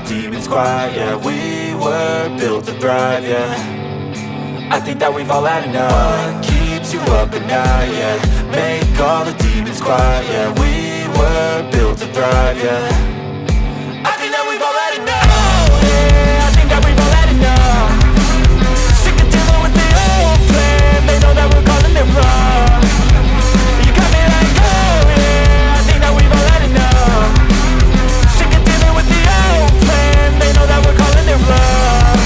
demons quiet, yeah. We were built to thrive, yeah. I think that we've all had enough. What keeps you up at night, yeah. Make all the demons quiet, yeah. We were built to thrive, yeah. I think that we've all had enough. Oh yeah, I think that we've all had enough. Sick of dealing with the old plan. They know that we're calling it wrong. You got me like, oh yeah, I think that we've all had enough. Sick of dealing with the old plan. They know that we're calling it wrong.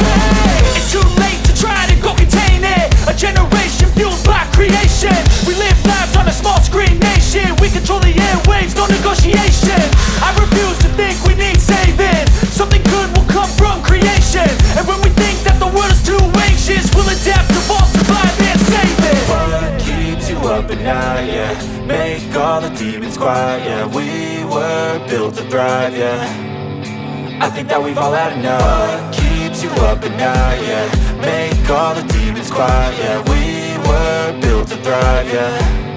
Hey, it's too late to try to go contain it. A generation fueled by creation. We live lives on a small screen nation. We control the airwaves, no negotiation. I refuse to think we need saving. Something good will come from creation. And when we think that the world is too anxious, we'll adapt, evolve, survive and save it. What keeps you up at night, yeah. Make all the demons quiet, yeah. We were built to thrive, yeah. I think that we've all had enough. What keeps you up at night, yeah. Make all the demons quiet, yeah. We were built to thrive, yeah.